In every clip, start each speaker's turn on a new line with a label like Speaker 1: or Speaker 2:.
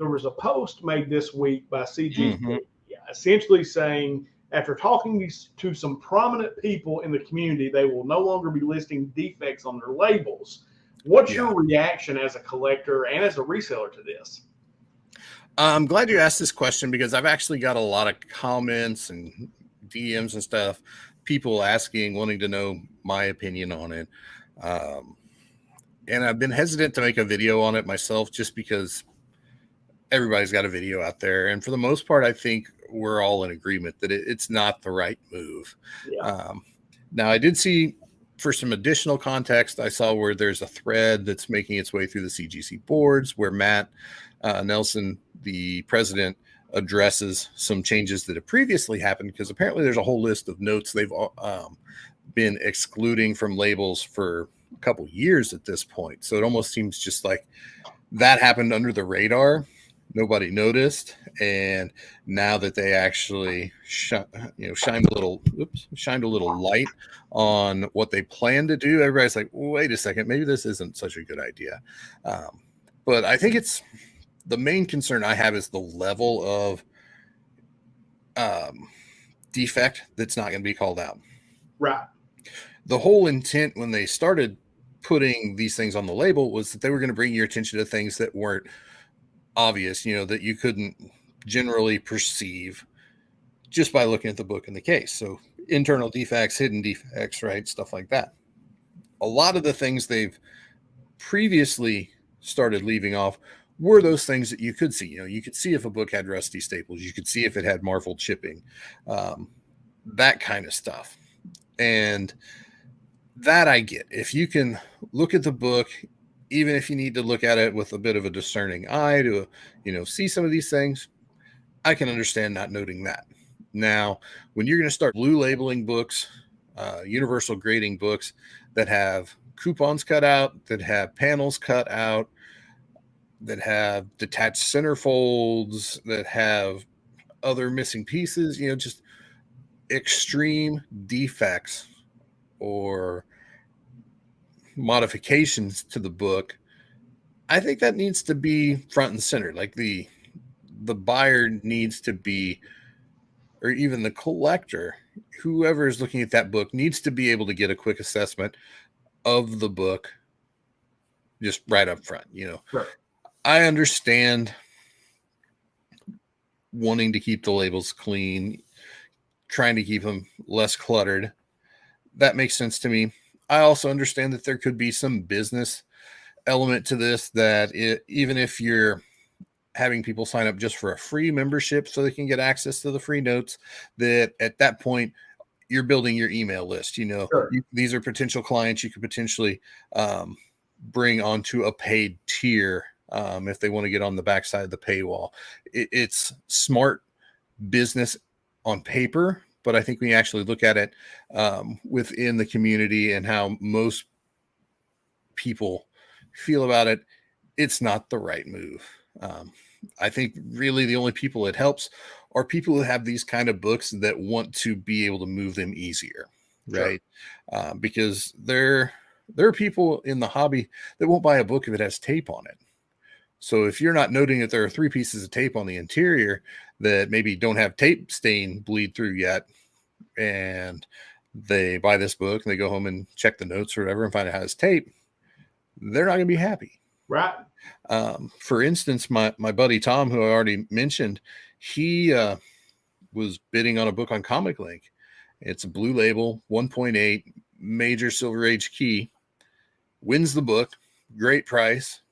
Speaker 1: there was a post made this week by CGC,
Speaker 2: Mm-hmm.
Speaker 1: essentially saying, after talking to some prominent people in the community, they will no longer be listing defects on their labels. What's
Speaker 2: Yeah.
Speaker 1: your reaction as a collector and as a reseller to this?
Speaker 2: I'm glad you asked this question because I've actually got a lot of comments and DMs and stuff, people asking, wanting to know my opinion on it. And I've been hesitant to make a video on it myself just because everybody's got a video out there. And for the most part, I think we're all in agreement that it's not the right move.
Speaker 1: Yeah.
Speaker 2: Now, I did see, for some additional context, I saw where there's a thread that's making its way through the CGC boards where Matt Nelson, the president, addresses some changes that have previously happened, because apparently there's a whole list of notes they've been excluding from labels for a couple years at this point. So it almost seems just like that happened under the radar. Nobody noticed, and now that they actually shined a little light on what they plan to do, everybody's like, wait a second, maybe this isn't such a good idea. But I think it's the main concern I have is the level of defect that's not going to be called out.
Speaker 1: Right.
Speaker 2: The whole intent when they started putting these things on the label was that they were going to bring your attention to things that weren't obvious, that you couldn't generally perceive just by looking at the book and the case. So internal defects, hidden defects, right? Stuff like that. A lot of the things they've previously started leaving off were those things that you could see. You could see if a book had rusty staples. You could see if it had marbled chipping, that kind of stuff. And that I get. If you can look at the book, even if you need to look at it with a bit of a discerning eye to, see some of these things, I can understand not noting that. Now, when you're going to start blue labeling books, universal grading books that have coupons cut out, that have panels cut out, that have detached centerfolds, that have other missing pieces, just extreme defects or modifications to the book, I think that needs to be front and center. Like the buyer needs to be, or even the collector, whoever is looking at that book needs to be able to get a quick assessment of the book just right up front.
Speaker 1: Sure.
Speaker 2: I understand wanting to keep the labels clean, trying to keep them less cluttered. That makes sense to me. I also understand that there could be some business element to this, that even if you're having people sign up just for a free membership so they can get access to the free notes, that at that point you're building your email list.
Speaker 1: Sure.
Speaker 2: These are potential clients you could potentially bring onto a paid tier if they want to get on the backside of the paywall. It's smart business on paper, but I think when you actually look at it within the community and how most people feel about it, it's not the right move. I think really the only people it helps are people who have these kind of books that want to be able to move them easier, right? Sure. Because there are people in the hobby that won't buy a book if it has tape on it. So if you're not noting that there are 3 pieces of tape on the interior that maybe don't have tape stain bleed through yet, and they buy this book and they go home and check the notes or whatever and find out how it's tape, they're not going to be happy.
Speaker 1: Right.
Speaker 2: For instance, my buddy Tom, who I already mentioned, he was bidding on a book on Comic Link. It's a blue label, 1.8, major Silver Age key, wins the book, great price.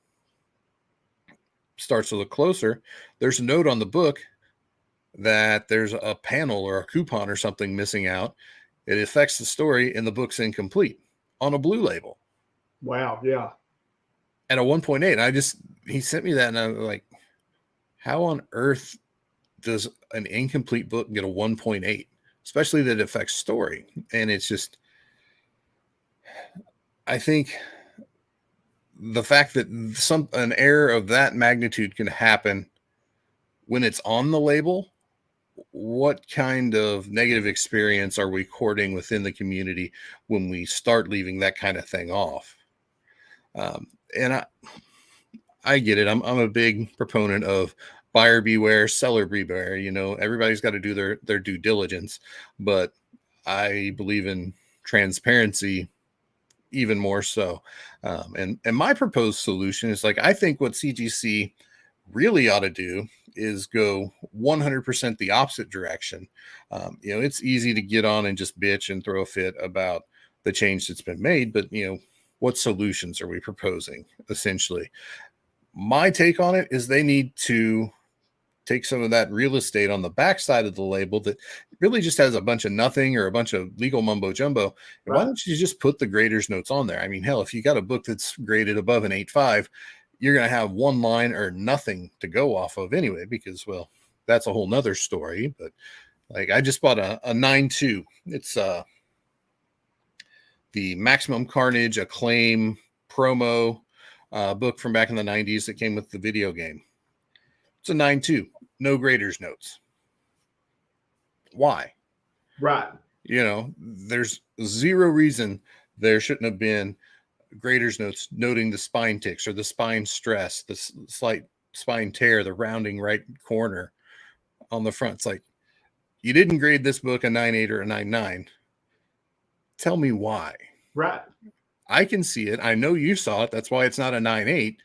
Speaker 2: Starts to look closer. There's a note on the book that there's a panel or a coupon or something missing out. It affects the story and the book's incomplete on a blue label.
Speaker 1: Wow. Yeah.
Speaker 2: At a 1.8. He sent me that and I was like, how on earth does an incomplete book get a 1.8, especially that it affects story? And it's just, I think the fact that an error of that magnitude can happen when it's on the label, what kind of negative experience are we courting within the community when we start leaving that kind of thing off? And I get it. I'm a big proponent of buyer beware, seller beware. You know, everybody's got to do their due diligence, but I believe in transparency even more so. And my proposed solution is like, I think what CGC really ought to do is go 100% the opposite direction. You know, it's easy to get on and just bitch and throw a fit about the change that's been made, but you know, what solutions are we proposing essentially? My take on it is they need to take some of that real estate on the backside of the label that really just has a bunch of nothing or a bunch of legal mumbo jumbo. And why
Speaker 1: Right.
Speaker 2: don't you just put the grader's notes on there? I mean, hell, if you got a book that's graded above an 8.5, you're going to have one line or nothing to go off of anyway, because, well, that's a whole nother story. But like, I just bought a 9.2. It's the Maximum Carnage Acclaim promo book from back in the 90s that came with the video game. It's a 9.2, no grader's notes. Why?
Speaker 1: Right.
Speaker 2: You know, there's zero reason there shouldn't have been grader's notes noting the spine ticks or the spine stress, the slight spine tear, the rounding right corner on the front. It's like, you didn't grade this book a 9.8 or a 9.9. Tell me why.
Speaker 1: Right.
Speaker 2: I can see it. I know you saw it. That's why it's not a 9.8.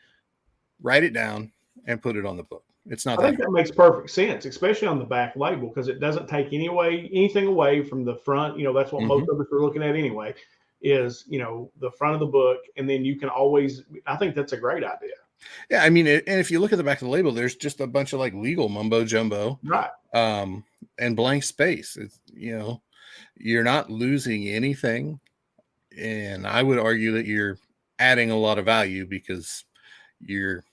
Speaker 2: Write it down and put it on the book. It's not
Speaker 1: I think that makes perfect sense, especially on the back label, because it doesn't take anything away from the front. You know, that's what most of us are looking at anyway, is, you know, the front of the book. And then you can always, I think that's a great idea.
Speaker 2: Yeah, I mean, and if you look at the back of the label, there's just a bunch of like legal mumbo jumbo,
Speaker 1: Right.
Speaker 2: And blank space. It's, you know, you're not losing anything, and I would argue that you're adding a lot of value because you're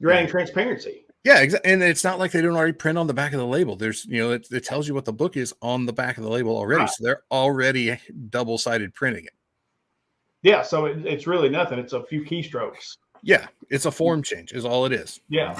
Speaker 1: adding transparency.
Speaker 2: Yeah, exactly. And it's not like they don't already print on the back of the label. There's, you know, it tells you what the book is on the back of the label already.
Speaker 1: Right.
Speaker 2: So they're already double-sided printing it.
Speaker 1: Yeah, so it's really nothing. It's a few keystrokes.
Speaker 2: Yeah, it's a form change is all it is.
Speaker 1: Yeah.